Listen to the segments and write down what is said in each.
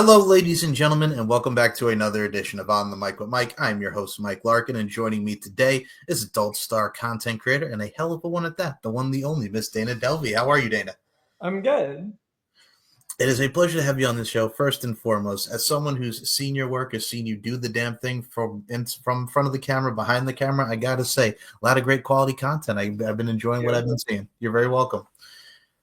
Hello, ladies and gentlemen, and welcome back to another edition of On the Mic with Mike. I'm your host, Mike Larkin, and joining me today is adult star content creator and a hell of a one at that, the one, the only, Miss Dana Delvey. How are you, Dana? I'm good. It is a pleasure to have you on the show. First and foremost, as someone who's seen your work, has seen you do the damn thing from front of the camera, behind the camera, I gotta say, a lot of great quality content. I've been enjoying what I've been seeing. You're very welcome.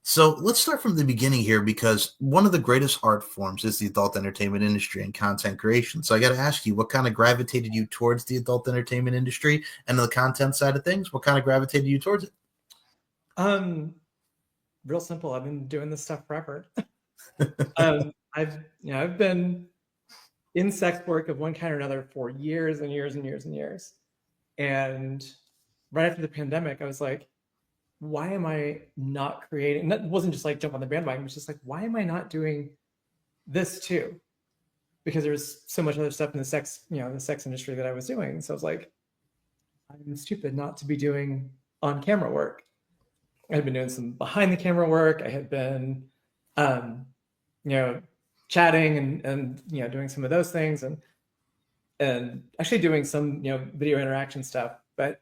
So let's start from the beginning here because one of the greatest art forms is the adult entertainment industry and content creation. So I got to ask you, what kind of gravitated you towards the adult entertainment industry and the content side of things? What kind of gravitated you towards it? Real simple. I've been doing this stuff forever. I've been in sex work of one kind or another for years and years and years and years. And right after the pandemic, I was like, why am I not creating? And that wasn't just like jump on the bandwagon. It was just like, why am I not doing this too? Because there's so much other stuff in the sex industry that I was doing. So I was like, I'm stupid not to be doing on camera work. I had been doing some behind the camera work. I had been, chatting and doing some of those things and actually doing some, video interaction stuff. But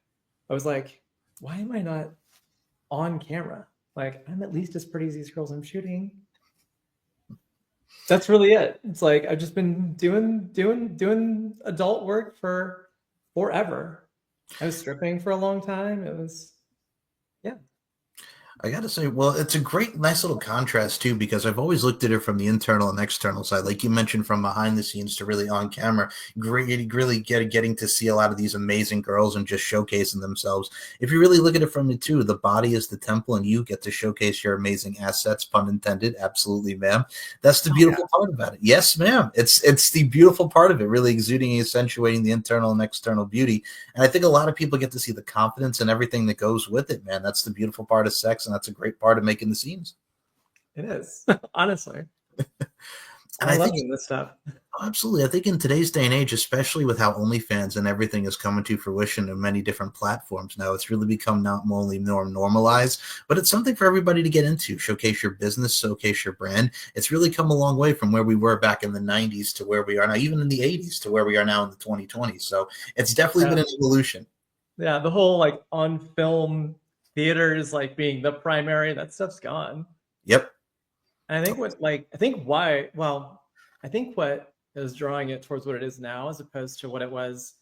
I was like, why am I not on camera? Like, I'm at least as pretty as these girls I'm shooting. That's really it. It's like, I've just been doing adult work for forever. I was stripping for a long time. It was, yeah. I got to say, well, it's a nice little contrast too, because I've always looked at it from the internal and external side. Like you mentioned, from behind the scenes to really on camera, really getting to see a lot of these amazing girls and just showcasing themselves. If you really look at it from it too, the body is the temple and you get to showcase your amazing assets, pun intended. Absolutely, ma'am. That's the beautiful part about it. Yes, ma'am. It's the beautiful part of it, really exuding and accentuating the internal and external beauty. And I think a lot of people get to see the confidence and everything that goes with it, man. That's the beautiful part of sex. And that's a great part of making the scenes. It is, honestly. And I love this stuff. Absolutely. I think in today's day and age, especially with how OnlyFans and everything is coming to fruition in many different platforms now, it's really become not only normalized, but it's something for everybody to get into. Showcase your business, showcase your brand. It's really come a long way from where we were back in the 90s to where we are now, even in the 80s to where we are now in the 2020s. So it's definitely been an evolution. Yeah, the whole like on film theaters like being the primary, that stuff's gone. Yep. And I think what is drawing it towards what it is now as opposed to what it was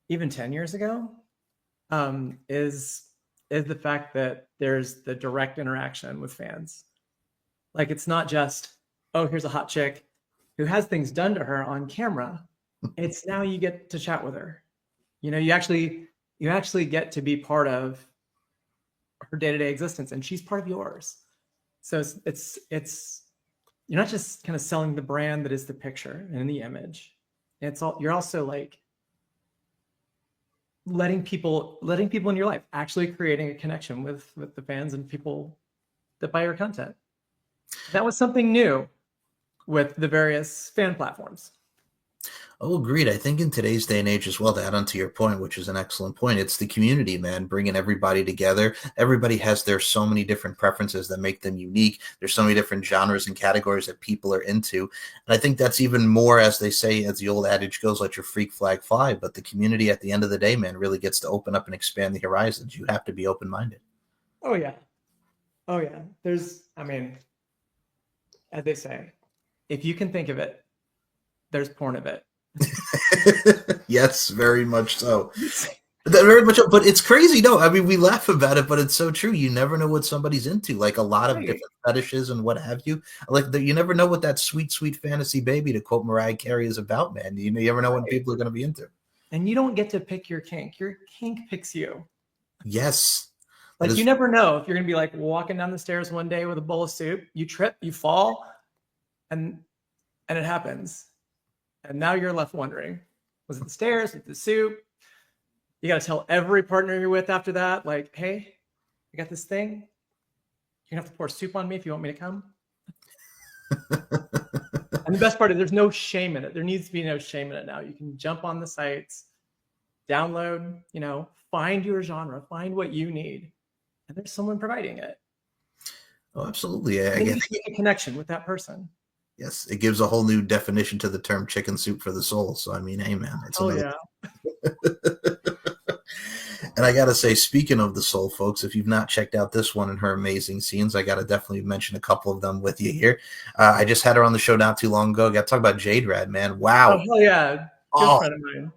even 10 years ago is the fact that there's the direct interaction with fans. Like, it's not just, oh, here's a hot chick who has things done to her on camera. It's now you get to chat with her. You actually get to be part of her day-to-day existence, and she's part of yours. So it's you're not just kind of selling the brand that is the picture and the image. You're also like letting people in your life, actually creating a connection with the fans and people that buy your content. That was something new with the various fan platforms. Oh, agreed. I think in today's day and age as well, to add on to your point, which is an excellent point, it's the community, man, bringing everybody together. Everybody has so many different preferences that make them unique. There's so many different genres and categories that people are into. And I think that's even more, as they say, as the old adage goes, let your freak flag fly. But the community at the end of the day, man, really gets to open up and expand the horizons. You have to be open-minded. Oh, yeah. Oh, yeah. As they say, if you can think of it, there's porn of it. Yes, very much so. Very much, but it's crazy. No, I mean, we laugh about it, but it's so true. You never know what somebody's into. Like a lot of different fetishes and what have you. Like you never know what that sweet, sweet fantasy baby, to quote Mariah Carey, is about, man. You never know what people are going to be into. And you don't get to pick your kink. Your kink picks you. Yes. Like you never know if you're going to be like walking down the stairs one day with a bowl of soup. You trip, you fall, and it happens. And now you're left wondering, was it the stairs? Was it the soup? You got to tell every partner you're with after that, like, hey, I got this thing. You're going to have to pour soup on me if you want me to come. And the best part is there's no shame in it. There needs to be no shame in it now. You can jump on the sites, download, find your genre, find what you need. And there's someone providing it. Oh, absolutely. I get a connection with that person. Yes, it gives a whole new definition to the term chicken soup for the soul. So I mean, hey man, it's Oh another. yeah. And I gotta say, speaking of the soul, folks, if you've not checked out this one and her amazing scenes, I gotta definitely mention a couple of them with you here. I just had her on the show not too long ago. Got to talk about Jade Rad, man. Oh Wow. hell yeah. Good Oh, friend of mine.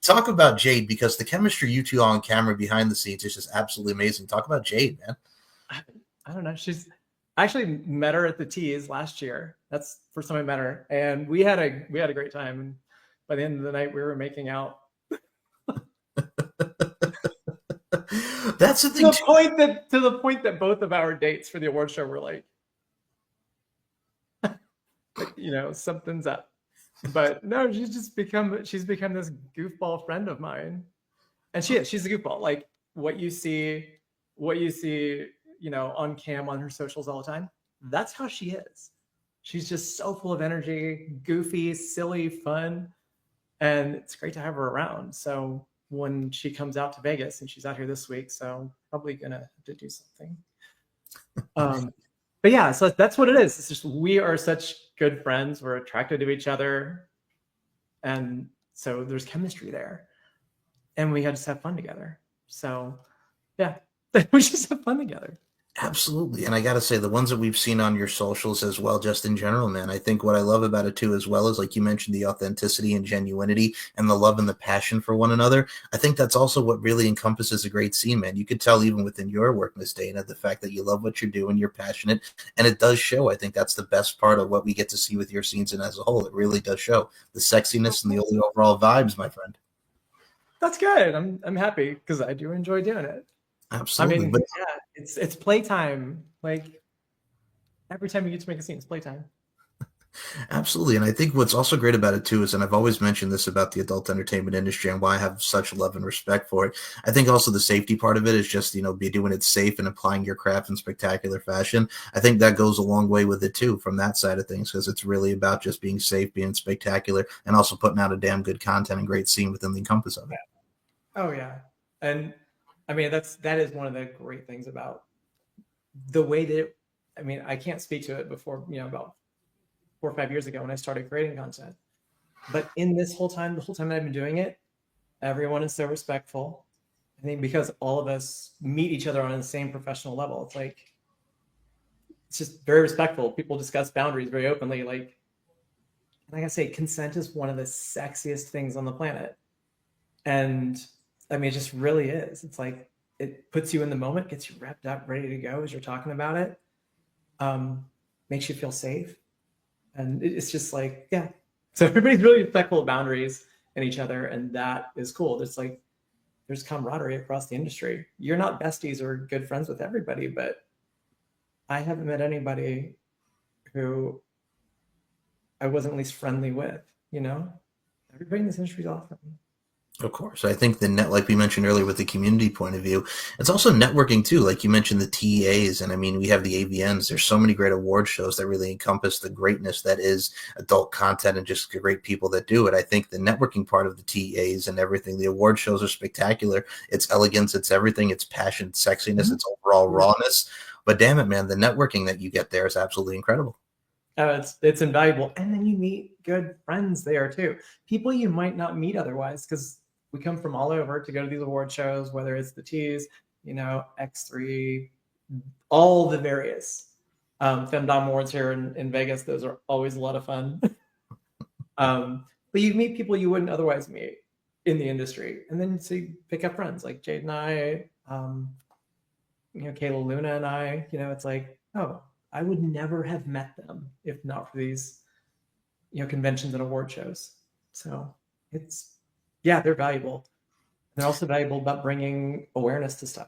talk about Jade, because the chemistry you two on camera behind the scenes is just absolutely amazing. Talk about Jade, man. I don't know. I actually met her at the Tees last year. That's the first time I met her, and we had a great time. And by the end of the night, we were making out That's the to thing the too. point that both of our dates for the award show were like, something's up. But no, she's become this goofball friend of mine, and she's a goofball. Like what you see, on cam on her socials all the time. That's how she is. She's just so full of energy, goofy, silly, fun, and it's great to have her around. So when she comes out to Vegas, and she's out here this week, so probably gonna have to do something. But yeah, so that's what it is. It's just we are such good friends. We're attracted to each other, and so there's chemistry there, and we had just have fun together. So yeah, we just have fun together. Absolutely. And I got to say, the ones that we've seen on your socials as well, just in general, man, I think what I love about it too, as well, is like you mentioned, the authenticity and genuinity and the love and the passion for one another. I think that's also what really encompasses a great scene, man. You could tell even within your work, Miss Dana, the fact that you love what you're doing, you're passionate, and it does show. I think that's the best part of what we get to see with your scenes, and as a whole, it really does show the sexiness and the overall vibes, my friend. That's good. I'm happy because I do enjoy doing it. I Absolutely. mean, But yeah, it's playtime. Like every time you get to make a scene, it's playtime. absolutely. And I think what's also great about it too is, and I've always mentioned this about the adult entertainment industry and why I have such love and respect for it. I think also the safety part of it is just, be doing it safe and applying your craft in spectacular fashion. I think that goes a long way with it too, from that side of things, because it's really about just being safe, being spectacular, and also putting out a damn good content and great scene within the encompass of it. Oh yeah, and I mean that is one of the great things about the way that. I mean, I can't speak to it before about 4 or 5 years ago when I started creating content. But in this whole time, the whole time that I've been doing it, everyone is so respectful. I think because all of us meet each other on the same professional level, it's just very respectful. People discuss boundaries very openly. Like I say, consent is one of the sexiest things on the planet. And I mean, it just really is. It's like it puts you in the moment, gets you wrapped up, ready to go as you're talking about it. Makes you feel safe. And it's just like, yeah. So everybody's really respectful of boundaries and each other, and that is cool. There's camaraderie across the industry. You're not besties or good friends with everybody, but I haven't met anybody who I wasn't at least friendly with. Everybody in this industry is awesome. Of course. I think the net, like we mentioned earlier with the community point of view, it's also networking too. Like you mentioned the TEAs, and I mean, we have the AVNs. There's so many great award shows that really encompass the greatness that is adult content and just great people that do it. I think the networking part of the TEAs and everything, the award shows are spectacular. It's elegance, it's everything, it's passion, it's sexiness, it's overall rawness. But damn it, man, the networking that you get there is absolutely incredible. It's invaluable, and then you meet good friends there too. People you might not meet otherwise, because we come from all over to go to these award shows, whether it's the T's, X3, all the various Femdom Awards here in Vegas. Those are always a lot of fun. But you meet people you wouldn't otherwise meet in the industry, and then so you pick up friends like Jade and I, Kayla Luna and I. It's like, oh, I would never have met them if not for these, conventions and award shows. So they're valuable. They're also valuable about bringing awareness to stuff.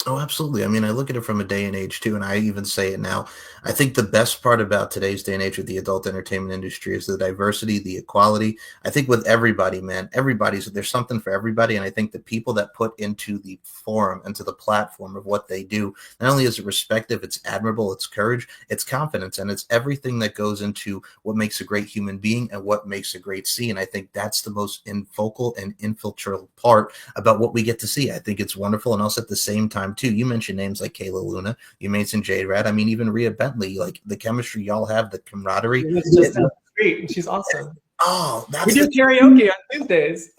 Oh, absolutely. I mean, I look at it from a day and age too, and I even say it now. I think the best part about today's day and age of the adult entertainment industry is the diversity, the equality. I think with everybody, man, there's something for everybody. And I think the people that put into the forum, into the platform of what they do, not only is it respective, it's admirable, it's courage, it's confidence, and it's everything that goes into what makes a great human being and what makes a great scene. I think that's the most focal and infiltral part about what we get to see. I think it's wonderful, and also at the same time time too. You mentioned names like Kayla Luna, you mentioned Jade Red. I mean, even Rhea Bentley, like the chemistry y'all have, the camaraderie. She lives just down the street, and she's awesome. Oh, We that's do karaoke on Tuesdays.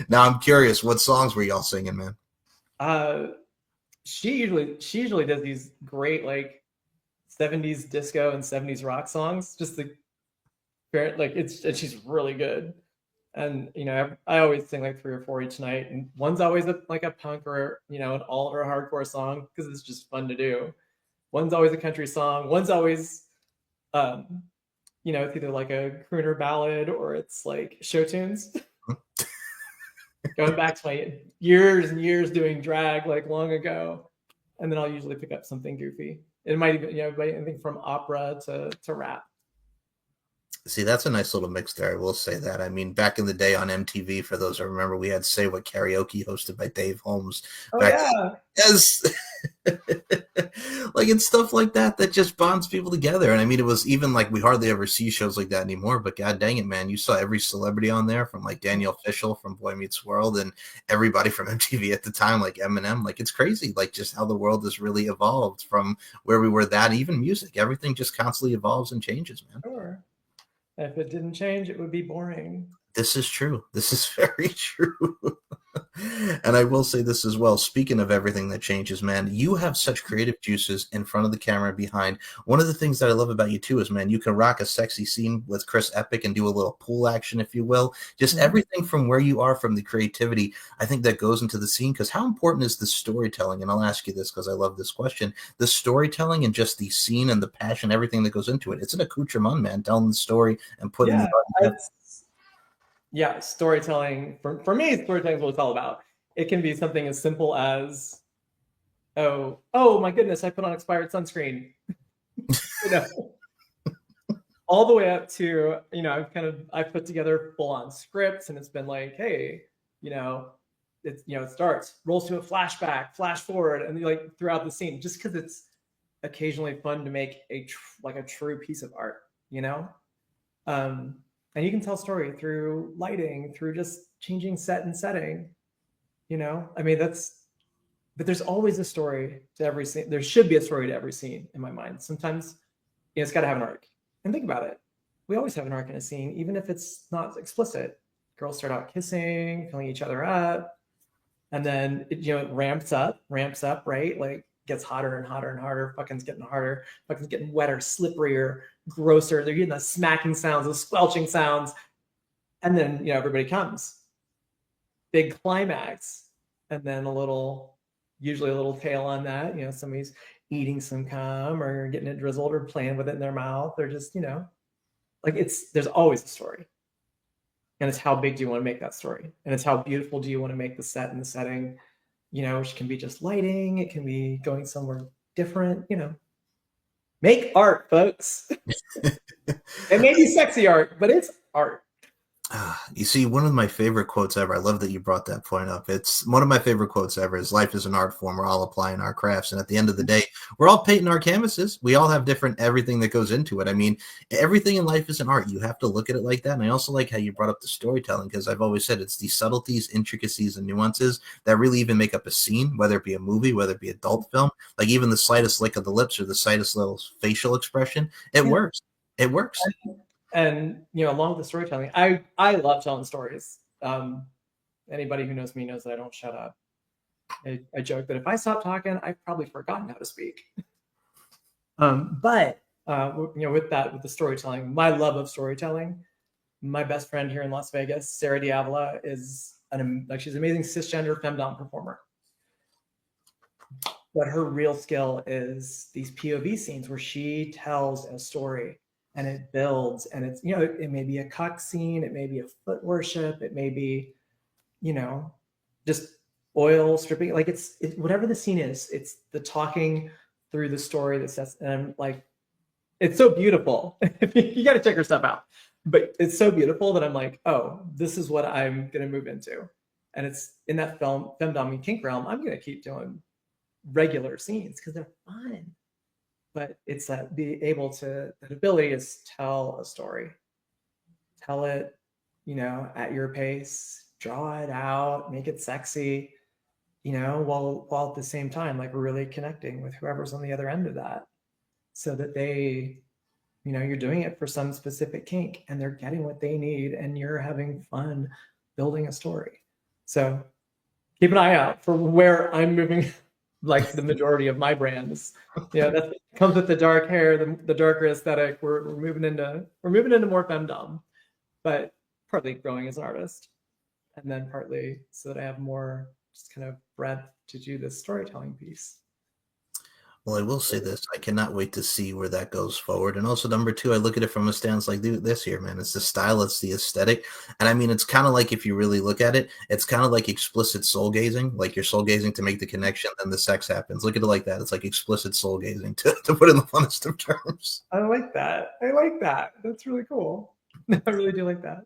Now I'm curious, what songs were y'all singing, man? She usually does these great like 70s disco and 70s rock songs. Just the like and she's really good. And I always sing like 3 or 4 each night, and one's always like a punk or an alt or a hardcore song because it's just fun to do. One's always a country song. One's always it's either like a crooner ballad or it's like show tunes. Going back to my years and years doing drag like long ago, and then I'll usually pick up something goofy. It might even anything from opera to rap. See, that's a nice little mix there. I will say that. I mean, back in the day on MTV, for those who remember, we had Say What Karaoke hosted by Dave Holmes. Oh yeah. Yes. Like, it's stuff like that that just bonds people together. And I mean, it was even like we hardly ever see shows like that anymore. But god dang it, man, you saw every celebrity on there, from like Danielle Fishel from Boy Meets World and everybody from MTV at the time, like Eminem. Like, it's crazy, like just how the world has really evolved from where we were. That even music, everything just constantly evolves and changes, man. Sure. If it didn't change, it would be boring. This is true. This is very true. And I will say this as well. Speaking of everything that changes, man, you have such creative juices in front of the camera and behind. One of the things that I love about you too is, man, you can rock a sexy scene with Chris Epic and do a little pool action, if you will. Just everything from where you are, from the creativity, I think that goes into the scene. Because how important is the storytelling? And I'll ask you this because I love this question. The storytelling and just the scene and the passion, everything that goes into it. It's an accoutrement, man, telling the story and putting storytelling for me, storytelling is what it's all about. It can be something as simple as, oh my goodness, I put on expired sunscreen. All the way up to, I've put together full on scripts, and it's been like, hey, it starts, rolls to a flashback, flash forward, and like throughout the scene, just because it's occasionally fun to make a true piece of art, and you can tell story through lighting, through just changing set and setting. I mean, but there's always a story to every scene. There should be a story to every scene in my mind. Sometimes it's got to have an arc. And think about it. We always have an arc in a scene, even if it's not explicit. Girls start out kissing, filling each other up. And then, it ramps up, right? Like, gets hotter and hotter and harder. Fucking's getting harder. Fucking's getting wetter, slipperier, grosser. They're getting the smacking sounds, the squelching sounds. And then, everybody comes. Big climax. And then usually a little tail on that. Somebody's eating some cum or getting it drizzled or playing with it in their mouth. They're just, there's always a story. And it's how big do you want to make that story? And it's how beautiful do you want to make the set and the setting? Which can be just lighting. It can be going somewhere different, Make art, folks. It may be sexy art, but it's art. You see, one of my favorite quotes ever, I love that you brought that point up. It's one of my favorite quotes ever is, life is an art form. We're all applying our crafts. And at the end of the day, we're all painting our canvases. We all have different everything that goes into it. I mean, everything in life is an art. You have to look at it like that. And I also like how you brought up the storytelling, because I've always said it's the subtleties, intricacies, and nuances that really even make up a scene, whether it be a movie, whether it be adult film, like even the slightest lick of the lips or the slightest little facial expression. It works. It works. And along with the storytelling, I love telling stories. Anybody who knows me knows that I don't shut up. I joke that if I stop talking, I've probably forgotten how to speak. But with the storytelling, my love of storytelling, my best friend here in Las Vegas, Sarah Diavola, is she's an amazing cisgender femdom performer. But her real skill is these POV scenes where she tells a story. And it builds, and it's, it may be a cuck scene, it may be a foot worship, it may be, just oil stripping. Like it's whatever the scene is, it's the talking through the story that sets, and I'm like, it's so beautiful. You got to check her stuff out. But it's so beautiful that I'm like, oh, this is what I'm going to move into. And it's in that femdom and kink realm, I'm going to keep doing regular scenes because they're fun. But it's that ability is tell a story. Tell it, at your pace, draw it out, make it sexy, while at the same time, like really connecting with whoever's on the other end of that, so that you're doing it for some specific kink and they're getting what they need and you're having fun building a story. So keep an eye out for where I'm moving. Like the majority of my brands, that comes with the dark hair, the darker aesthetic. We're moving into more femdom, but partly growing as an artist, and then partly so that I have more just kind of breadth to do this storytelling piece. Well, I will say this: I cannot wait to see where that goes forward. And also, number two, I look at it from a stance like this here, man. It's the style, it's the aesthetic, and I mean, it's kind of like if you really look at it, it's kind of like explicit soul gazing. Like you're soul gazing to make the connection, then the sex happens. Look at it like that. It's like explicit soul gazing to put it in the funnest of terms. I like that. I like that. That's really cool. I really do like that.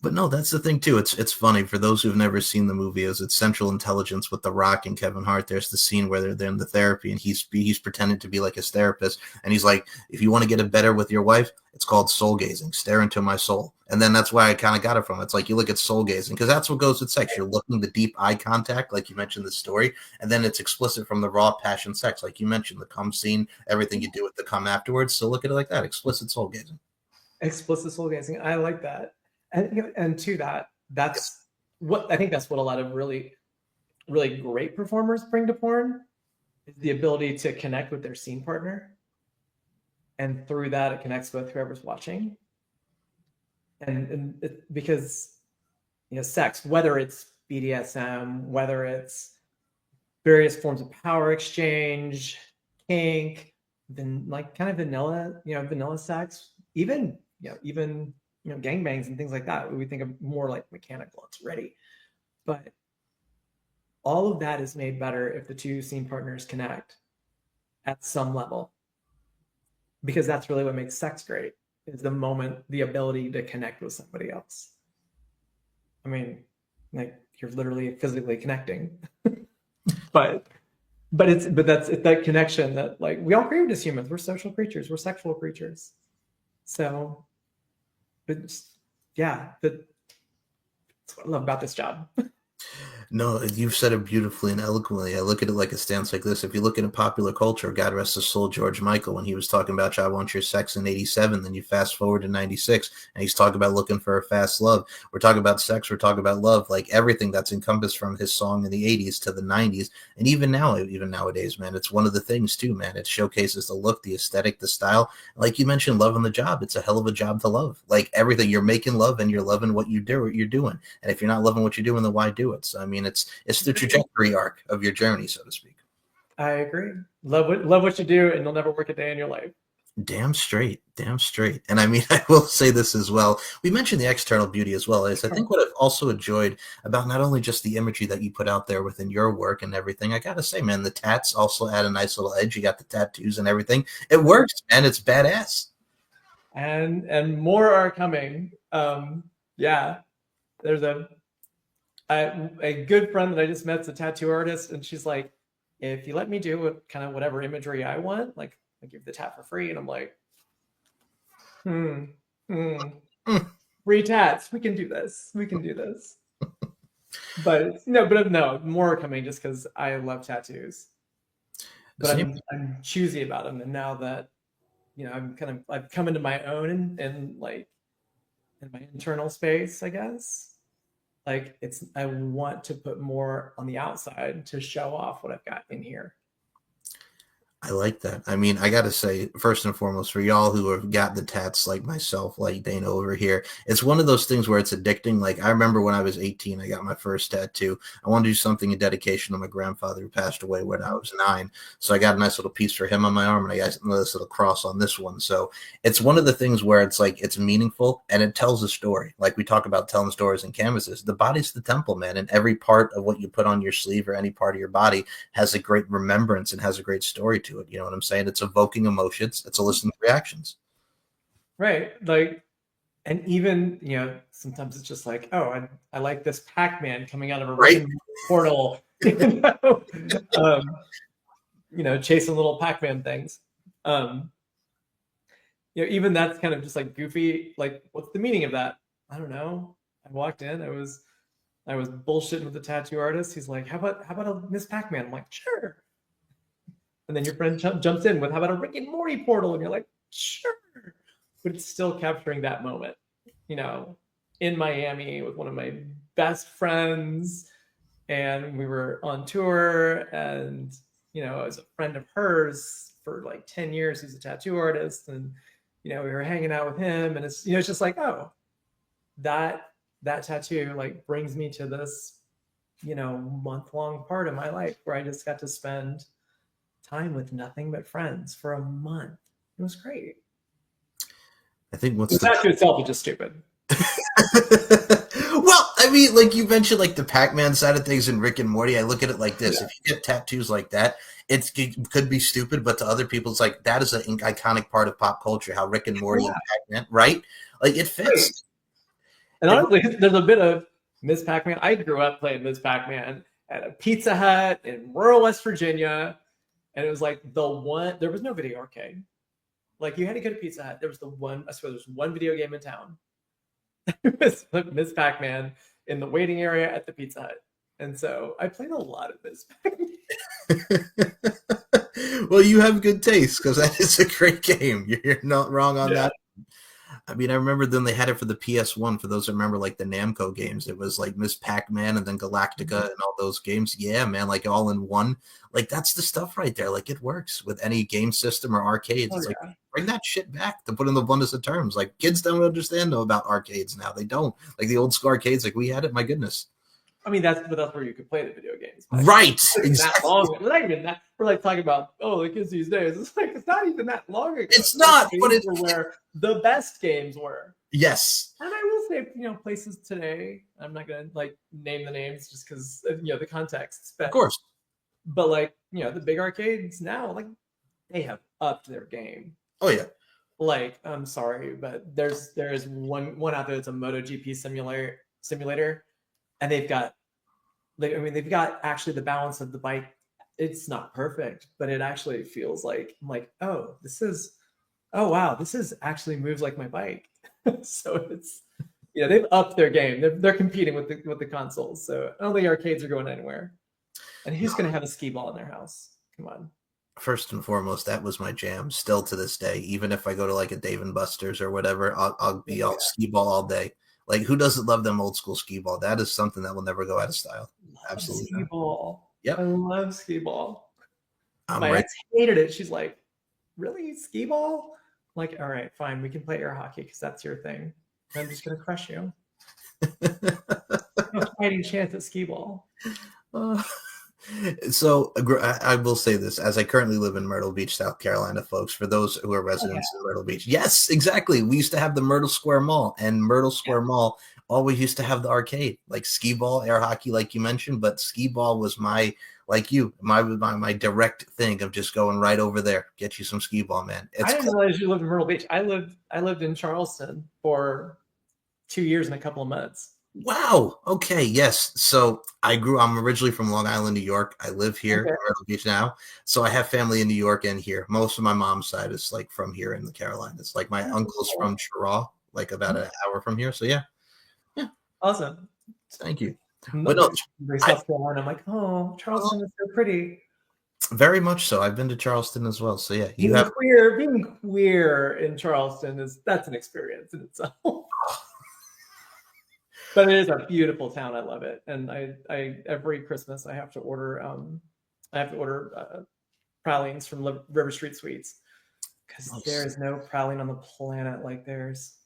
But no, that's the thing too. It's funny for those who've never seen the movie. Is it's Central Intelligence with The Rock and Kevin Hart. There's the scene where they're in the therapy, and he's pretending to be like his therapist, and he's like, "If you want to get it better with your wife, it's called soul gazing. Stare into my soul." And then that's why I kind of got it from. It's like you look at soul gazing because that's what goes with sex. You're looking the deep eye contact, like you mentioned the story, and then it's explicit from the raw passion sex, like you mentioned the cum scene, everything you do with the cum afterwards. So look at it like that, explicit soul gazing. Explicit soul gazing. I like that. And to that, that's what I think that's what a lot of really, really great performers bring to porn, is the ability to connect with their scene partner. And through that, it connects with whoever's watching. And because, sex, whether it's BDSM, whether it's various forms of power exchange, kink, then like kind of vanilla sex, even gangbangs and things like that, we think of more like mechanical, it's ready. But all of that is made better if the two scene partners connect at some level. Because that's really what makes sex great, is the ability to connect with somebody else. I mean, like you're literally physically connecting. but it's that connection that like we all crave as humans. We're social creatures, we're sexual creatures. So but that's what I love about this job. No, you've said it beautifully and eloquently. I look at it like a stance like this. If you look at a popular culture, God rest his soul, George Michael, when he was talking about I Want Your Sex in 87, then you fast forward to 96, and he's talking about looking for a fast love. We're talking about sex, we're talking about love, like everything that's encompassed from his song in the 80s to the 90s. And even nowadays, man, it's one of the things too, man. It showcases the look, the aesthetic, the style. Like you mentioned, love on the job. It's a hell of a job to love. Like everything, you're making love and you're loving what you're doing. And if you're not loving what you're doing, then why do it? So, I mean, it's the trajectory arc of your journey, so to speak. I agree. Love what you do, and you'll never work a day in your life. Damn straight. And I mean, I will say this as well. We mentioned the external beauty as well. Is I think what I've also enjoyed about not only just the imagery that you put out there within your work and everything, I gotta say, man, the tats also add a nice little edge. You got the tattoos and everything. It works, man. It's badass. And more are coming. Yeah, there's a good friend that I just met's a tattoo artist, and she's like, if you let me do kind of whatever imagery I want, like I give the tat for free. And I'm like, free tats. We can do this. But no, more are coming just because I love tattoos. But I'm choosy about them, and now that I've come into my own and like in my internal space, I guess. Like I want to put more on the outside to show off what I've got in here. I like that. I mean, I got to say, first and foremost, for y'all who have got the tats like myself, like Dana over here, it's one of those things where it's addicting. Like, I remember when I was 18, I got my first tattoo. I wanted to do something in dedication to my grandfather who passed away when I was 9. So I got a nice little piece for him on my arm, and I got this little cross on this one. So it's one of the things where it's like, it's meaningful and it tells a story. Like we talk about telling stories and canvases. The body's the temple, man. And every part of what you put on your sleeve or any part of your body has a great remembrance and has a great story to it. You know what I'm saying? It's evoking emotions. It's eliciting reactions. Right. Like, and even, sometimes it's just like, oh, I like this Pac-Man coming out of a right portal, chasing little Pac-Man things. Even that's kind of just like goofy. Like, what's the meaning of that? I don't know. I walked in, I was I was bullshitting with the tattoo artist. He's like, how about a Miss Pac-Man? I'm like, sure. And then your friend jumps in with, how about a Rick and Morty portal? And you're like, sure. But it's still capturing that moment, you know, in Miami with one of my best friends. And we were on tour, and, you know, I was a friend of hers for like 10 years. He's a tattoo artist. And, you know, we were hanging out with him, and it's, you know, it's just like, oh, that tattoo like brings me to this, you know, month-long part of my life where I just got to spend time with nothing but friends for a month. It was great. I think The tattoo itself is just stupid. Well, I mean, like you mentioned, like the Pac-Man side of things in Rick and Morty. I look at it like this: if you get tattoos like that, it could be stupid, but to other people, it's like that is an iconic part of pop culture. How Rick and Morty and Pac-Man, right? Like it fits. And honestly, there's a bit of Ms. Pac-Man. I grew up playing Ms. Pac-Man at a Pizza Hut in rural West Virginia, and it was like the one. There was no video arcade. Like you had to go to Pizza Hut. There was the one. I swear, there was one video game in town. It was Ms. Pac-Man in the waiting area at the Pizza Hut. And so I played a lot of Ms. Pac-Man. Well, you have good taste because that is a great game. You're not wrong on that. I mean, I remember then they had it for the PS1. For those who remember, like the Namco games, it was like Miss Pac-Man and then Galactica and all those games. Yeah, man, like all in one. Like that's the stuff right there. Like it works with any game system or arcades. It's like bring that shit back to put in the bluntest of terms. Like kids don't understand about arcades now. They don't like the old school arcades. Like we had it. My goodness. I mean, that's where you could play the video games. Right. Exactly. That long. It's not even that. We're like talking about, oh, the kids these days. It's like, it's not even that long ago. It's not, but it's where the best games were. Yes. And I will say, you know, places today, I'm not going to like name the names just because, you know, the context. But, of course. But like, you know, the big arcades now, like they have upped their game. Oh, yeah. Like, I'm sorry, but there is one out there that's a MotoGP simulator. And they've got, like, I mean, they've got actually the balance of the bike. It's not perfect, but it actually feels like, I'm like, oh wow, this is actually moves like my bike. So it's, yeah, they've upped their game. They're competing with the consoles. So I don't think arcades are going anywhere. And who's going to have a skee ball in their house? Come on. First and foremost, that was my jam. Still to this day, even if I go to like a Dave and Buster's or whatever, I'll be all skee ball all day. Like, who doesn't love them old school skee ball? That is something that will never go out of style. Absolutely. Skee ball. Yep. I love skee ball. My right. ex hated it. She's like, really? Skee ball? I'm like, all right, fine. We can play air hockey because that's your thing. I'm just going to crush you. No fighting chance at skee ball. So I will say this, as I currently live in Myrtle Beach, South Carolina, folks, for those who are residents in Myrtle Beach. Yes, exactly. We used to have the Myrtle Square Mall, and Myrtle Square Mall always used to have the arcade, like skee ball, air hockey, like you mentioned, but skee ball was my direct thing of just going right over there, get you some skee ball, man. I didn't realize you lived in Myrtle Beach. I lived in Charleston for 2 years and a couple of months. Wow. Okay. Yes. So I'm originally from Long Island, New York. I live here in Myrtle Beach now. So I have family in New York and here. Most of my mom's side is like from here in the Carolinas. Like my uncle's from Cheraw, like about an hour from here. So yeah. Awesome. Thank you. But no, South Carolina. I'm like, oh, Charleston is so pretty. Very much so. I've been to Charleston as well. So yeah, being queer in Charleston that's an experience in itself. But it is a beautiful town. I love it, and I every Christmas I have to order pralines from River Street Sweets because there is no praline on the planet like theirs.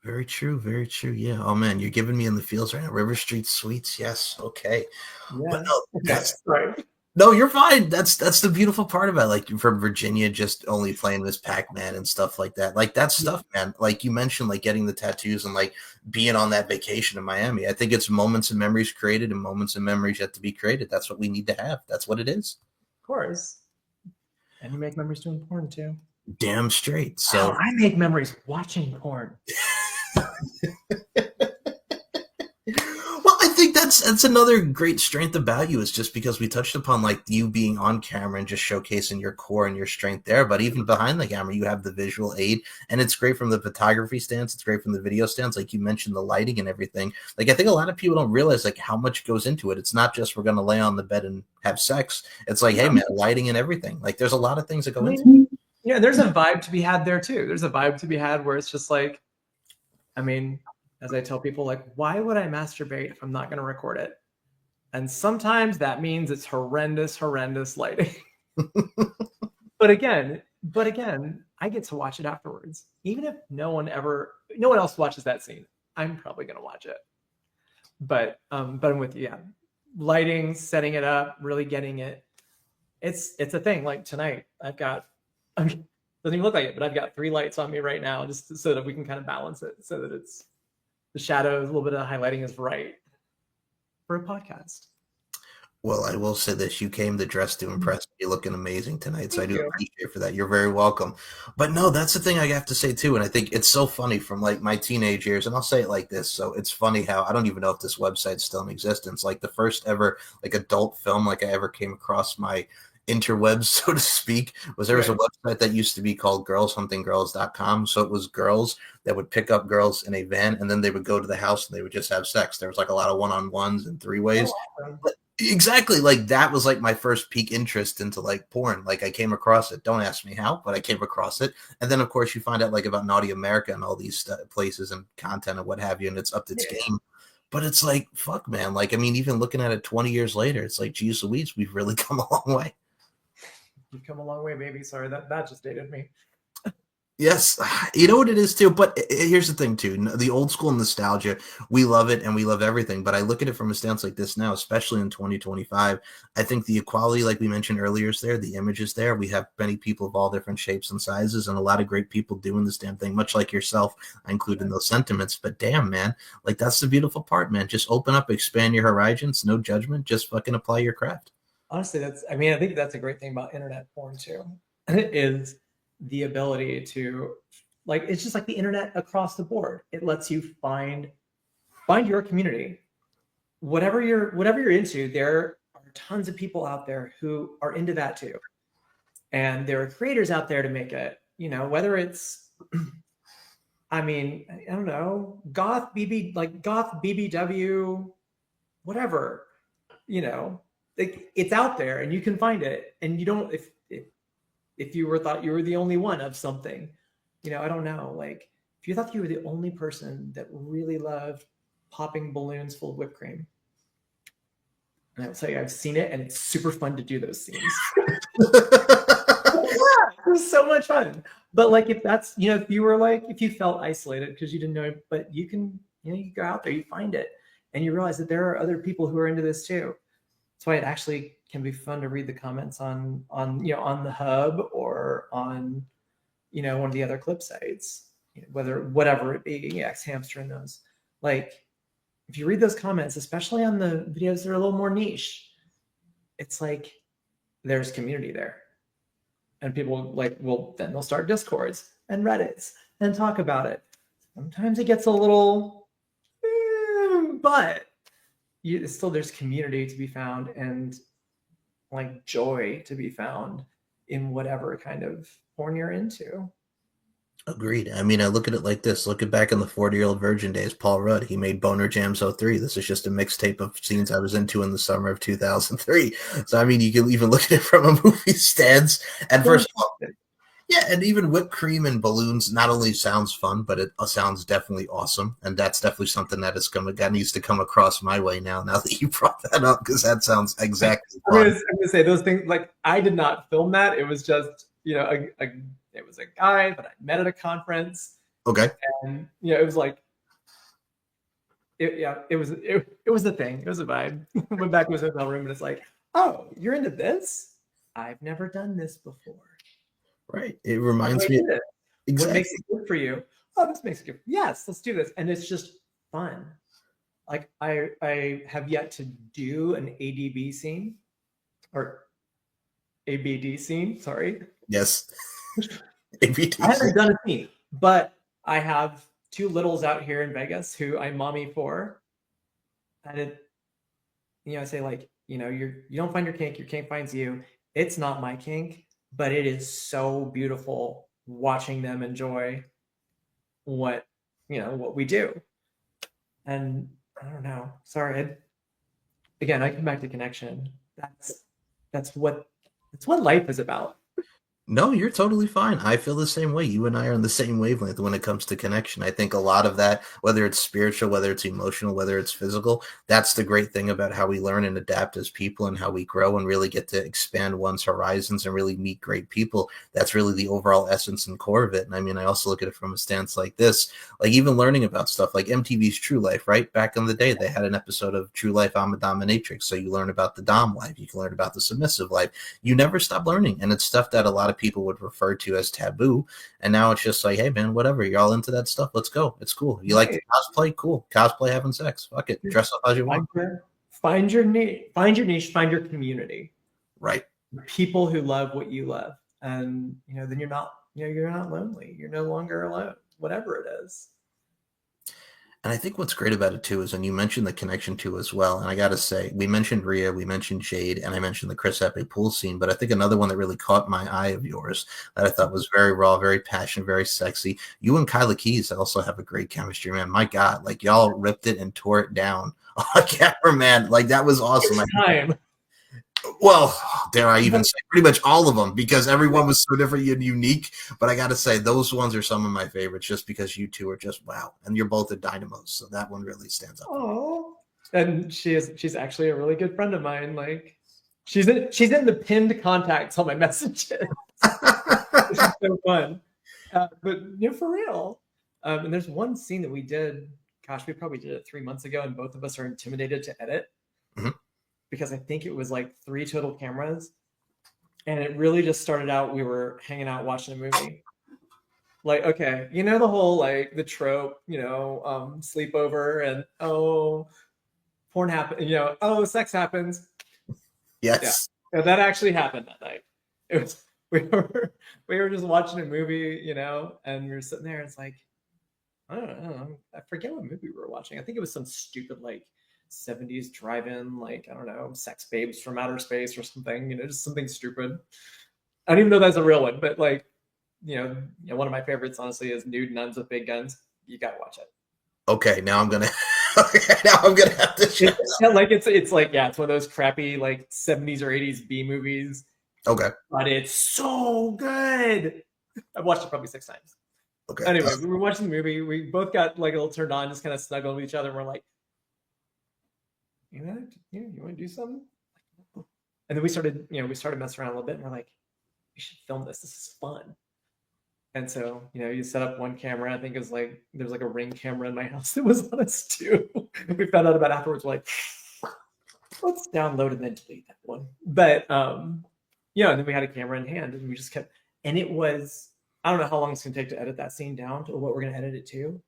Very true. Very true. Yeah. Oh man, you're giving me in the feels right now. River Street Sweets. Yes. Okay. Yeah. But no, that's right. No, you're fine. That's the beautiful part about it. Like from Virginia, just only playing this Pac-Man and stuff like that. Like that stuff, man. Like you mentioned, like getting the tattoos and like being on that vacation in Miami. I think it's moments and memories created and moments and memories yet to be created. That's what we need to have. That's what it is. Of course. And you make memories doing porn too. Damn straight. So I make memories watching porn. Well, I think that's another great strength about you is just because we touched upon like you being on camera and just showcasing your core and your strength there, but even behind the camera you have the visual aid, and it's great from the photography stance, it's great from the video stance, like you mentioned the lighting and everything. Like I think a lot of people don't realize like how much goes into it. It's not just we're gonna lay on the bed and have sex. It's like, hey man, lighting and everything. Like there's a lot of things that go into it. Yeah, there's a vibe to be had there too. There's a vibe to be had where it's just like, I mean, as I tell people, like, why would I masturbate if I'm not going to record it? And sometimes that means it's horrendous, horrendous lighting. but again, I get to watch it afterwards. Even if no one else watches that scene, I'm probably going to watch it. But I'm with you. Yeah. Lighting, setting it up, really getting it. It's a thing. Like tonight, doesn't even look like it, but I've got 3 lights on me right now just so that we can kind of balance it so that it's the shadows, a little bit of highlighting is right for a podcast. Well, I will say this: you came to dress to impress. You're looking amazing tonight, so Thank I do you. appreciate for that. You're very welcome. But no, that's the thing I have to say too, and I think it's so funny from like my teenage years, and I'll say it like this: so it's funny how I don't even know if this website's still in existence. Like the first ever like adult film like I ever came across my interwebs, so to speak, was there was a website that used to be called girlshunthinggirls.com. So it was girls that would pick up girls in a van and then they would go to the house and they would just have sex. There was like a lot of one-on-ones and 3-ways. But exactly, like that was like my first peak interest into like porn. Like I came across it. Don't ask me how, but I came across it. And then of course you find out like about Naughty America and all these places and content and what have you, and it's upped its game. But it's like, fuck, man. Like, I mean, even looking at it 20 years later, it's like, geez Louise, we've really come a long way. You've come a long way, baby. Sorry, that just dated me. Yes, you know what it is too. But here's the thing too: the old school nostalgia, we love it and we love everything. But I look at it from a stance like this now, especially in 2025. I think the equality, like we mentioned earlier, is there. The image is there. We have many people of all different shapes and sizes, and a lot of great people doing this damn thing. Much like yourself, I include in those sentiments. But damn, man, like that's the beautiful part, man. Just open up, expand your horizons, no judgment. Just fucking apply your craft. Honestly, I think that's a great thing about internet porn too. Is the ability to, like, it's just like the internet across the board. It lets you find your community. Whatever you're into, there are tons of people out there who are into that too. And there are creators out there to make it, whether it's I mean, I don't know, goth BBW, whatever, it's out there and you can find it, and you don't, if you thought you were the only one of something, I don't know, like if you thought you were the only person that really loved popping balloons full of whipped cream, and I'll tell you, I've seen it and it's super fun to do those scenes. It was so much fun. But like, if that's, if you felt isolated because you didn't know it, but you can, you go out there, you find it, and you realize that there are other people who are into this too. That's why it actually can be fun to read the comments on the hub or on, one of the other clip sites, whatever it be, X Hamster and those. Like, if you read those comments, especially on the videos that are a little more niche, it's like there's community there. And people then they'll start Discords and Reddits and talk about it. Sometimes it gets a little, but there's community to be found and like joy to be found in whatever kind of porn you're into. Agreed. I mean, I look at it like this. Looking back in the 40-Year-Old Virgin days, Paul Rudd, he made Boner Jams 03. This is just a mixtape of scenes I was into in the summer of 2003. So, I mean, you can even look at it from a movie stance. And first of all, yeah, and even whipped cream and balloons not only sounds fun, but it sounds definitely awesome. And that's definitely something that needs to come across my way now that you brought that up, because that sounds exactly fun. I'm going to say those things, like, I did not film that. It was just, it was a guy that I met at a conference. Okay. And it was like, it was the thing. It was a vibe. Went back to his hotel room and it's like, oh, you're into this? I've never done this before. Right. It reminds me. Exactly. What makes it good for you? Oh, this makes it good. Yes, let's do this. And it's just fun. Like I have yet to do an ADB scene or ABD scene. Sorry. Yes. ABD. I haven't done a scene, but I have 2 littles out here in Vegas who I mommy for. And I say like, you don't find your kink finds you. It's not my kink, but it is so beautiful watching them enjoy what, what we do. And I don't know. Sorry. Again, I come back to connection. That's what that's what life is about. No, you're totally fine. I feel the same way. You and I are on the same wavelength when it comes to connection. I think a lot of that, whether it's spiritual, whether it's emotional, whether it's physical, that's the great thing about how we learn and adapt as people and how we grow and really get to expand one's horizons and really meet great people. That's really the overall essence and core of it. And I mean, I also look at it from a stance like this, like even learning about stuff like MTV's True Life, right? Back in the day, they had an episode of True Life, I'm a Dominatrix. So you learn about the Dom life, you can learn about the submissive life. You never stop learning. And it's stuff that a lot of people would refer to as taboo, and now it's just like, hey man, whatever, you're all into that stuff, let's go, it's cool. You like to cosplay, cool, cosplay having sex, fuck it, dress up as you want. Find your niche, find your community, right? People who love what you love, and then you're not lonely, you're no longer alone, whatever it is. And I think what's great about it too is, and you mentioned the connection to as well. And I got to say, we mentioned Rhea, we mentioned Jade, and I mentioned the Chris Epic pool scene. But I think another one that really caught my eye of yours that I thought was very raw, very passionate, very sexy. You and Kyla Keys also have a great chemistry, man. My God, like y'all ripped it and tore it down on camera, man. Like that was awesome. Time. Well, dare I even say pretty much all of them, because everyone was so different and unique. But I got to say, those ones are some of my favorites just because you two are just wow. And you're both at Dynamos. So that one really stands out. Oh, and she's actually a really good friend of mine. Like she's in the pinned contacts on my messages. It's so fun. But for real. And there's one scene that we did, gosh, we probably did it 3 months ago, and both of us are intimidated to edit. Mm-hmm. Because I think it was like 3 total cameras. And it really just started out, we were hanging out watching a movie. Like, okay, the whole like the trope, sleepover and porn happens, sex happens. Yes. Yeah, that actually happened that night. It was we were just watching a movie, and we were sitting there and it's like, I don't know, I forget what movie we were watching. I think it was some stupid like 70s drive-in, like, I don't know, Sex Babes from Outer Space or something, just something stupid. I don't even know that's a real one, but like, one of my favorites, honestly, is Nude Nuns with Big Guns. You gotta watch it. Okay, now I'm gonna have to check. It's like, yeah, it's one of those crappy like 70s or 80s B movies. Okay. But it's so good. I've watched it probably 6 times. Okay. Anyway, we were watching the movie. We both got like a little turned on, just kind of snuggled with each other, and we're like, you want to do something? And then we started messing around a little bit, and we're like, we should film this. This is fun. And so, you set up one camera. I think it was like, there's like a Ring camera in my house that was on us too. We found out about afterwards, we're like, let's download and then delete that one. But, and then we had a camera in hand, and we just kept, and it was, I don't know how long it's going to take to edit that scene down to what we're going to edit it to.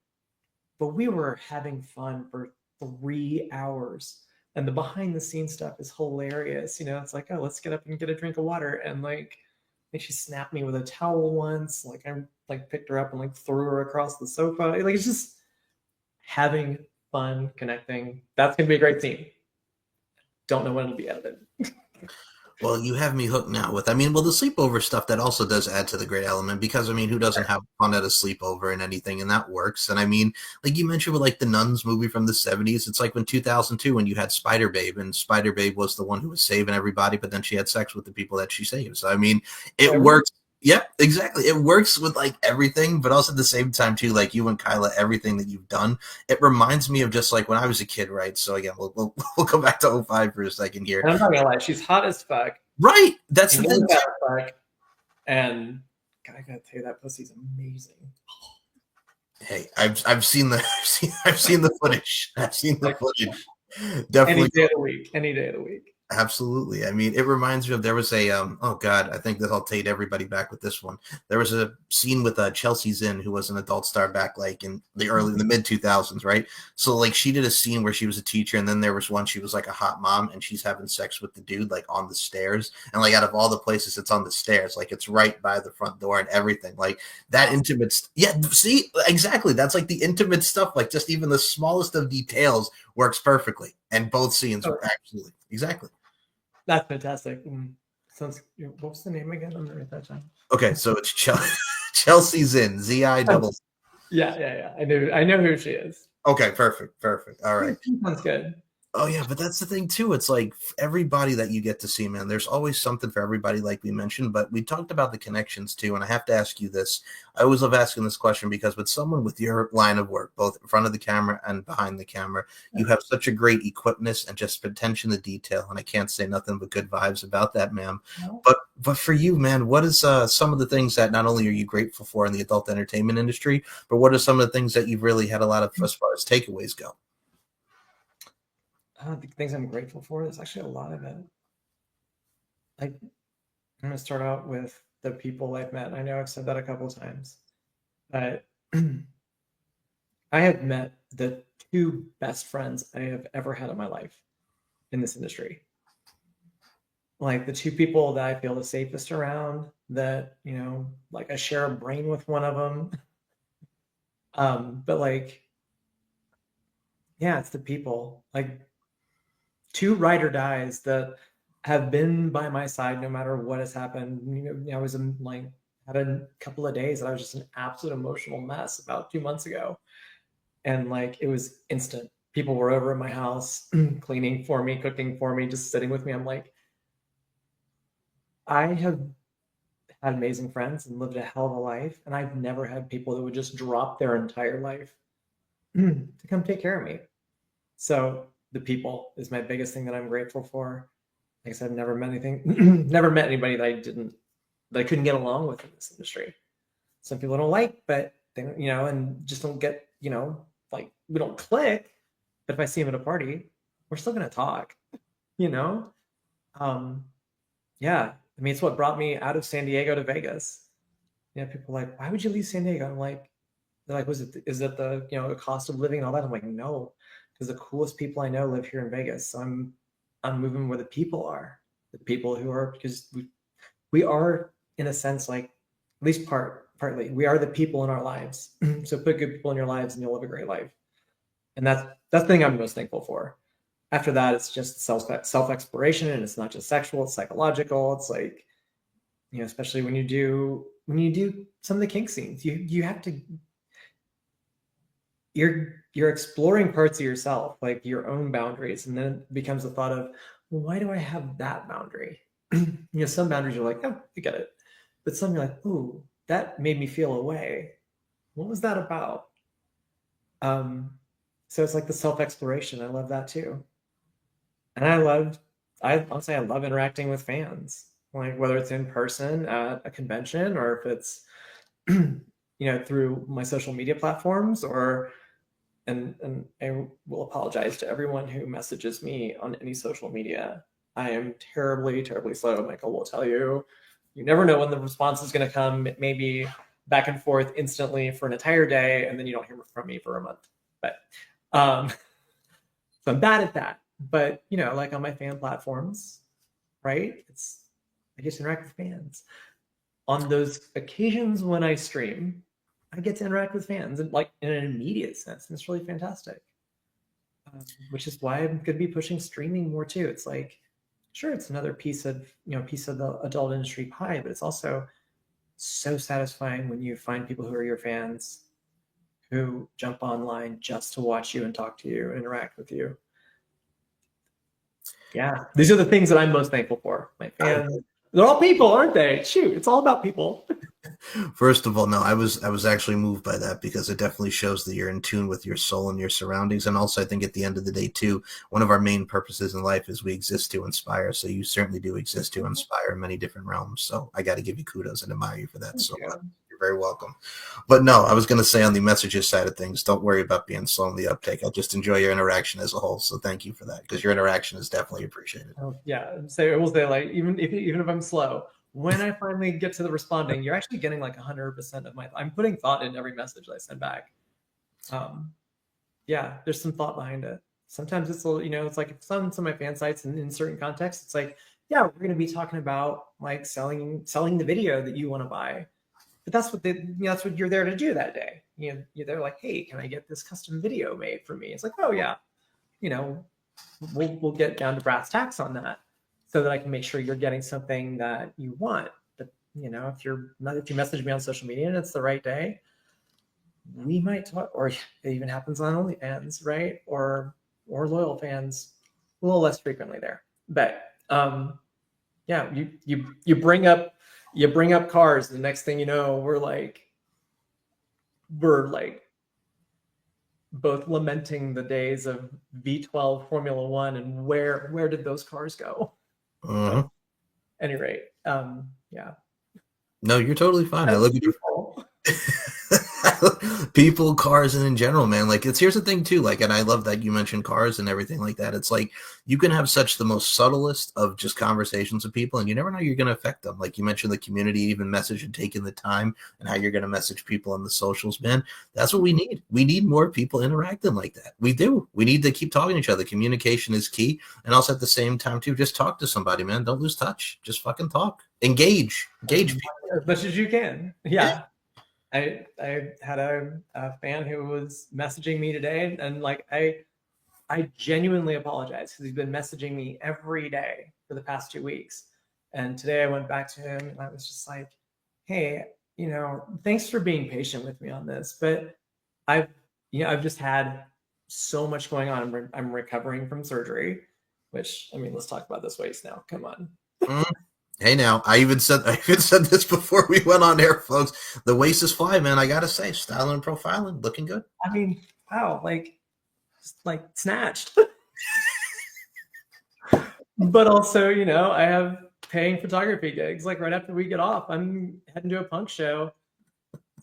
But we were having fun for 3 hours. And the behind the scenes stuff is hilarious. It's like, oh, let's get up and get a drink of water. And like, I think she snapped me with a towel once. Like I like picked her up and like threw her across the sofa. Like it's just having fun, connecting. That's going to be a great scene. Don't know when it'll be edited. Well, you have me hooked now with, the sleepover stuff, that also does add to the great element, because, who doesn't have fun at a sleepover and anything, and that works. And like you mentioned with like the Nuns movie from the 70s, it's like when 2002, when you had Spider Babe, and Spider Babe was the one who was saving everybody, but then she had sex with the people that she saved. So, it works. Yeah, exactly. It works with like everything, but also at the same time too, like you and Kyla, everything that you've done, it reminds me of just like when I was a kid, right? So again, we'll go back to 05 for a second here. And I'm not gonna lie, she's hot as fuck. Right, that's the thing. And God, I gotta tell you, that pussy's amazing. Hey, I've seen the footage. I've seen the footage. Definitely. Any day of the week. Absolutely. It reminds me of, there was a, oh God, I think that I'll take everybody back with this one. There was a scene with Chelsea Zinn, who was an adult star back like in the mid 2000s, right? So like she did a scene where she was a teacher, and then there was one, she was like a hot mom, and she's having sex with the dude like on the stairs. And like out of all the places, it's on the stairs, like it's right by the front door and everything. Like that intimate, yeah, see, exactly. That's like the intimate stuff, like just even the smallest of details works perfectly, and both scenes Oh, were absolutely exactly. that's fantastic. Sounds. What was the name again? I'm gonna write that down. Okay, so it's Chelsea's in ZI Oh, double. yeah. I know who she is. Okay, perfect. All right. Sounds good. Oh yeah, but that's the thing too. It's like everybody that you get to see, man. There's always something for everybody, like we mentioned. But we talked about the connections too, and I have to ask you this. I always love asking this question because with someone with your line of work, both in front of the camera and behind the camera, you have such a great equipness and just attention to detail. And I can't say nothing but good vibes about that, ma'am. No. But for you, man, what is some of the things that not only are you grateful for in the adult entertainment industry, but what are some of the things that you've really had a lot of as far as takeaways go? The things I'm grateful for. There's actually a lot of it. I'm going to start out with the people I've met. I know I've said that a couple of times, but I have met the two best friends I have ever had in my life in this industry. Like the two people that I feel the safest around, that, like I share a brain with one of them. But like, yeah, it's the people. Like two ride or dies that have been by my side no matter what has happened. I was in like had a couple of days that I was just an absolute emotional mess about 2 months ago, and like it was instant. People were over at my house, cleaning for me, cooking for me, just sitting with me. I'm like, I have had amazing friends and lived a hell of a life, and I've never had people that would just drop their entire life to come take care of me. So the people is my biggest thing that I'm grateful for. Like I said, I've never met never met anybody that I couldn't get along with in this industry. Some people don't like, but they, and just don't get, like we don't click. But if I see them at a party, we're still gonna talk, you know? Yeah. I mean, it's what brought me out of San Diego to Vegas. People are like, why would you leave San Diego? I'm like, they're like, is it the, the cost of living and all that? I'm like, no, because the coolest people I know live here in Vegas. So I'm moving where the people are, the people who are, because we are in a sense, like at least partly, we are the people in our lives. So put good people in your lives and you'll live a great life. And that's the thing I'm most thankful for. After that, it's just self exploration, and it's not just sexual, it's psychological. It's like, especially when you do some of the kink scenes, you have to, you're exploring parts of yourself, like your own boundaries, and then it becomes the thought of, well, why do I have that boundary? Some boundaries you're like, oh, I get it, but some you're like, ooh, that made me feel a way. What was that about? So it's like the self exploration. I love that too, and honestly I love interacting with fans, like whether it's in person at a convention or if it's through my social media platforms, or and I will apologize to everyone who messages me on any social media. I am terribly, terribly slow. Michael will tell you, you never know when the response is going to come. It may be back and forth instantly for an entire day, and then you don't hear from me for a month. But so I'm bad at that. But like on my fan platforms, right? I get to interact with fans. On those occasions when I stream, I get to interact with fans, and like in an immediate sense, and it's really fantastic. Which is why I'm going to be pushing streaming more too. It's like, sure, it's another piece of the adult industry pie, but it's also so satisfying when you find people who are your fans, who jump online just to watch you and talk to you and interact with you. Yeah, these are the things that I'm most thankful for. My fans, they're all people, aren't they? Shoot, it's all about people. First of all, no, I was actually moved by that because it definitely shows that you're in tune with your soul and your surroundings. And also, I think at the end of the day, too, one of our main purposes in life is we exist to inspire. So you certainly do exist to inspire in many different realms. So I got to give you kudos and admire you for that. So you're very welcome. But no, I was going to say on the messages side of things, don't worry about being slow in the uptake. I just enjoy your interaction as a whole. So thank you for that, because your interaction is definitely appreciated. Yeah, so it will say, like, even if I'm slow, when I finally get to the responding, you're actually getting like 100% of I'm putting thought in every message that I send back. Yeah, there's some thought behind it. Sometimes it's a little, it's like some of my fan sites in certain contexts, it's like, yeah, we're going to be talking about like selling the video that you want to buy, but that's what that's what you're there to do that day. You're there like, hey, can I get this custom video made for me? It's like, oh yeah, you know, we'll get down to brass tacks on that, so that I can make sure you're getting something that you want. But you know, if you message me on social media and it's the right day, we might talk. Or it even happens on OnlyFans, right? Or loyal fans, a little less frequently there. But yeah, you bring up cars. The next thing you know, we're like both lamenting the days of V12 Formula One and where did those cars go? But at any rate, yeah. No, you're totally fine. I look at you. People, cars, and in general, man. Like, here's the thing too. Like, and I love that you mentioned cars and everything like that. It's like you can have such the most subtlest of just conversations with people, and you never know you're going to affect them. Like you mentioned, the community even message and taking the time and how you're going to message people on the socials, man. That's what we need. We need more people interacting like that. We do. We need to keep talking to each other. Communication is key, and also at the same time too, just talk to somebody, man. Don't lose touch. Just fucking talk. Engage people as much as you can. Yeah. I had a fan who was messaging me today, and like I genuinely apologize because he's been messaging me every day for the past 2 weeks. And today I went back to him and I was just like, hey, you know, thanks for being patient with me on this, but I've just had so much going on. I'm recovering from surgery, which, I mean, let's talk about this waist now. Come on. Hey, now I even said this before we went on air, folks. The waist is fly, man. I gotta say, styling and profiling, looking good. I mean, wow, like snatched. But also, you know, I have paying photography gigs. Like right after we get off, I'm heading to a punk show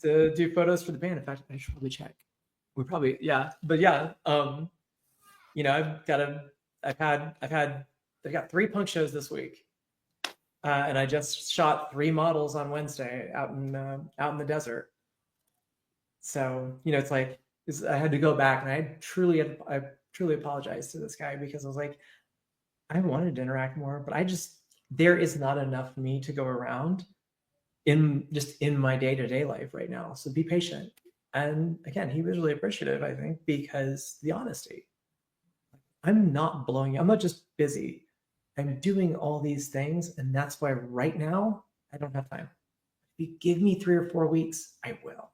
to do photos for the band. In fact, I should probably check. We probably, yeah, but yeah, you know, I've got 3 punk shows this week. And I just shot 3 models on Wednesday out in the desert. So, you know, it's like I had to go back, and I truly apologized to this guy because I was like, I wanted to interact more, but there is not enough for me to go around in my day-to-day life right now. So be patient. And again, he was really appreciative, I think, because the honesty. I'm not blowing you. I'm not just busy. I'm doing all these things, and that's why right now I don't have time. If you give me 3 or 4 weeks, I will.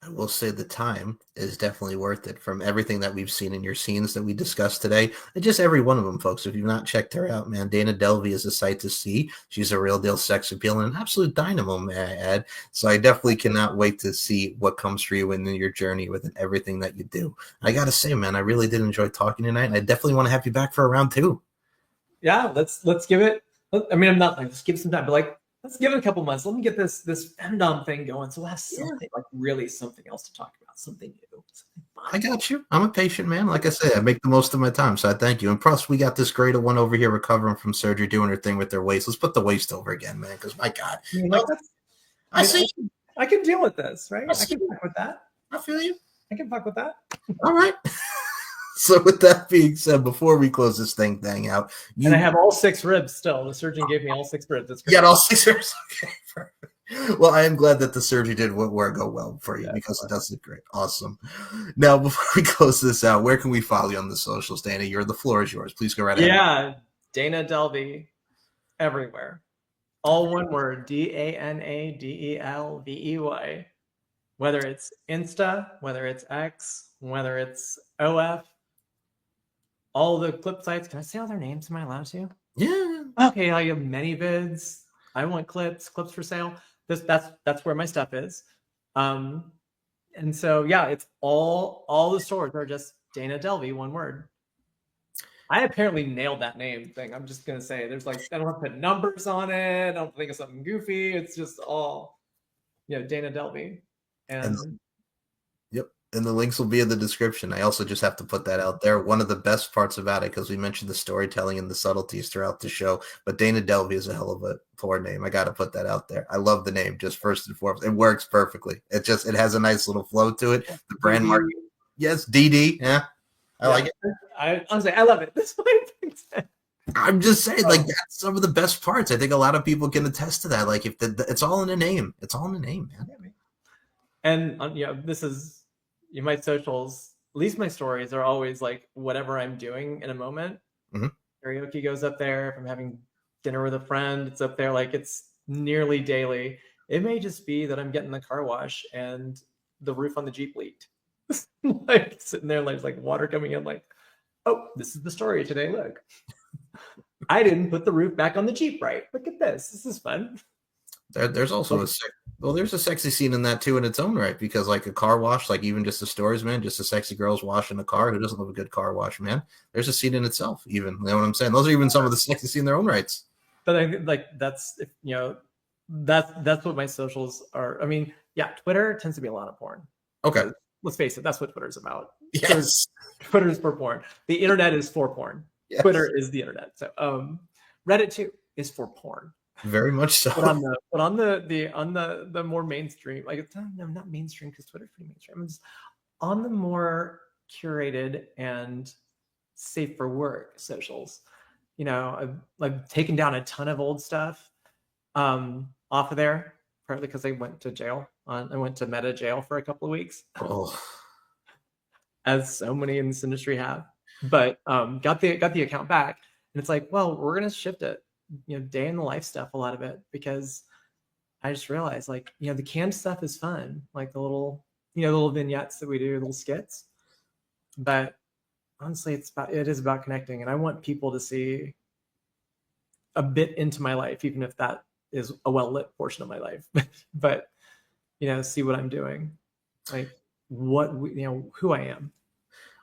I will say the time is definitely worth it from everything that we've seen in your scenes that we discussed today. And just every one of them, folks. If you've not checked her out, man, Dana Delvey is a sight to see. She's a real deal sex appeal and an absolute dynamo, may I add. So I definitely cannot wait to see what comes for you in your journey with everything that you do. I got to say, man, I really did enjoy talking tonight, and I definitely want to have you back for a round 2. Yeah, let's give it. I mean, I'm not like, just give it some time, but like, let's give it a couple months. Let me get this femdom thing going, so we'll have something like really something else to talk about, something new, something fun. I got you. I'm a patient man. Like I said, I make the most of my time, so I thank you. And plus, we got this great one over here recovering from surgery, doing her thing with their waist. Let's put the waist over again, man, because my God. I mean, like, I see. I can deal with this, right? I can fuck with that. I feel you. I can fuck with that. All right. So with that being said, before we close this thing out, and I have all 6 ribs still. The surgeon gave me all 6 ribs. That's great. You got all 6 ribs? Okay, perfect. Well, I am glad that the surgery did go well for you, because it does look great. Awesome. Now, before we close this out, where can we follow you on the socials, Dana? The floor is yours. Please go right ahead. Yeah, Dana Delvey, everywhere. All one word, DanaDelvey. Whether it's Insta, whether it's X, whether it's OF, all the clip sites. Can I say all their names? Am I allowed to? Yeah. Okay, I have many vids. I want clips for sale. That's where my stuff is. And so yeah, it's all the stores are just Dana Delvey, one word. I apparently nailed that name thing. I'm just gonna say there's like, I don't have to put numbers on it. I don't think of something goofy. It's just all, you know, Dana Delvey. And yep. And the links will be in the description. I also just have to put that out there. One of the best parts about it, because we mentioned the storytelling and the subtleties throughout the show, but Dana Delvey is a hell of a porn name. I got to put that out there. I love the name, just first and foremost. It works perfectly. It has a nice little flow to it. The brand market. Yes, DD. Yeah. I like it. Honestly, I love it. That's what I'm just saying, like, that's some of the best parts. I think a lot of people can attest to that. Like, if it's all in a name. It's all in a name, man. And you know, this is my socials. least my stories are always like whatever I'm doing in a moment. Mhm. Karaoke goes up there. If I'm having dinner with a friend, it's up there. Like it's nearly daily. It may just be that I'm getting the car wash and the roof on the Jeep leaked. Like sitting there, like water coming in. Like, oh, this is the story today. Look, I didn't put the roof back on the Jeep right. Look at this. This is fun. There's also there's a sexy scene in that too in its own right, because like a car wash, like even just the stories, man, just a sexy girl's washing a car. Who doesn't love a good car wash, man? There's a scene in itself, even. You know what I'm saying? Those are even some of the sexy scenes in their own rights. But I think like that's that's what my socials are. I mean, yeah, Twitter tends to be a lot of porn. Okay. Let's face it, that's what Twitter's about. Yes. Twitter's for porn. The internet is for porn. Yes. Twitter is the internet. So Reddit too is for porn. Very much so. But on the more mainstream, like it's not mainstream because Twitter's pretty mainstream. It's on the more curated and safe for work socials. You know, I've taken down a ton of old stuff off of there, partly because I went to jail. I went to meta jail for a couple of weeks, as so many in this industry have. But got the account back, and it's like, well, we're gonna shift it, day in the life stuff, a lot of it, because I just realized, like, the canned stuff is fun, like the little vignettes that we do, little skits. But honestly, it is about connecting, and I want people to see a bit into my life, even if that is a well-lit portion of my life. But see what I'm doing, like who I am.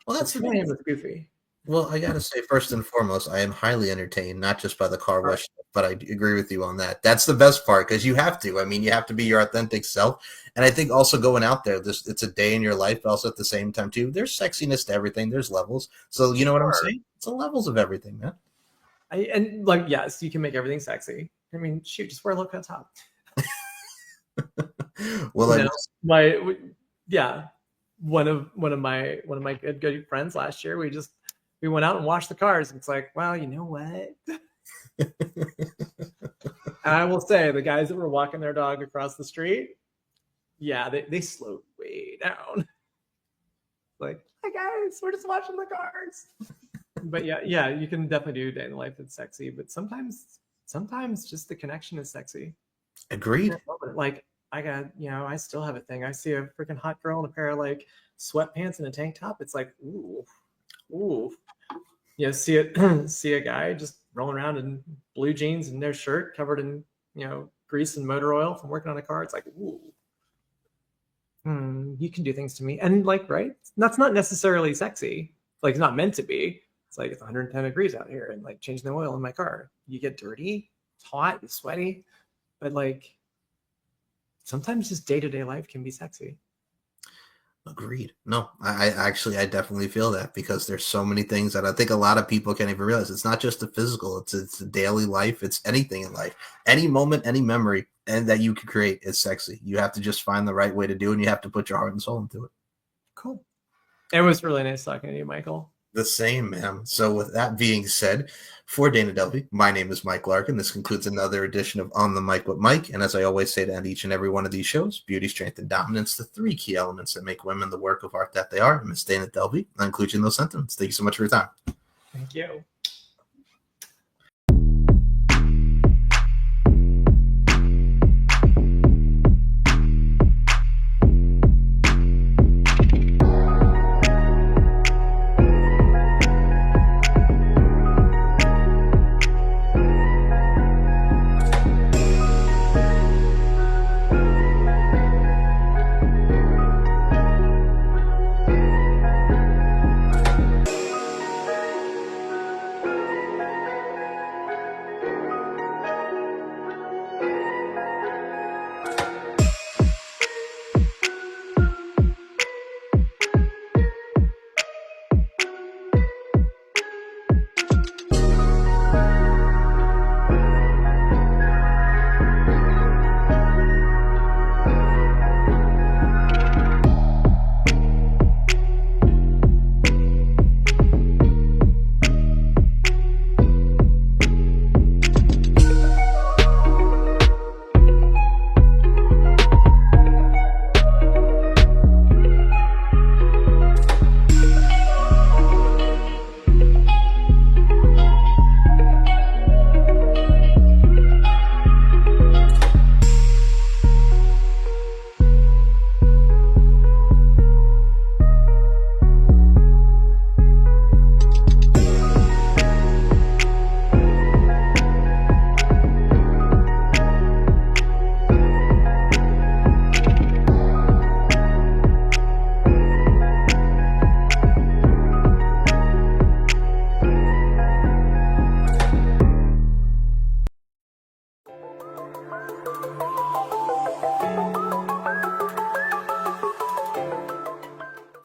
Well, that's who I am. It's goofy. Well, I gotta say, first and foremost, I am highly entertained, not just by the car wash, but I agree with you on that. That's the best part, because you have to. I mean, you have to be your authentic self. And I think also going out there, it's a day in your life, but also at the same time, too, there's sexiness to everything. There's levels. So you know what I'm saying? It's the levels of everything, man. And like, yes, you can make everything sexy. I mean, shoot, just wear a low-cut top. Well, one of my good friends last year, we went out and washed the cars. It's like, well, you know what? I will say, the guys that were walking their dog across the street, yeah, they slowed way down. Like, hi guys, we're just washing the cars. But yeah, you can definitely do day in the life that's sexy. But sometimes just the connection is sexy. Agreed. Like, I still have a thing. I see a freaking hot girl in a pair of like sweatpants and a tank top. It's like, ooh. See a guy just rolling around in blue jeans and no shirt, covered in grease and motor oil from working on a car. It's like, ooh, you can do things to me, and like, right? That's not necessarily sexy. Like, it's not meant to be. It's like, it's 110 degrees out here, and like changing the oil in my car, you get dirty, it's hot, it's sweaty, but like sometimes just day-to-day life can be sexy. Agreed. No, I definitely feel that, because there's so many things that I think a lot of people can't even realize. It's not just the physical, it's the daily life. It's anything in life, any moment, any memory, and that you can create is sexy. You have to just find the right way to do it, and you have to put your heart and soul into it. Cool. It was really nice talking to you, Michael. The same, man. So with that being said, for Dana Delvey, my name is Mike Larkin. This concludes another edition of On the Mic with Mike. And as I always say to end each and every one of these shows, beauty, strength, and dominance, the three key elements that make women the work of art that they are. Miss Dana Delvey, I include you in those sentiments. Thank you so much for your time. Thank you.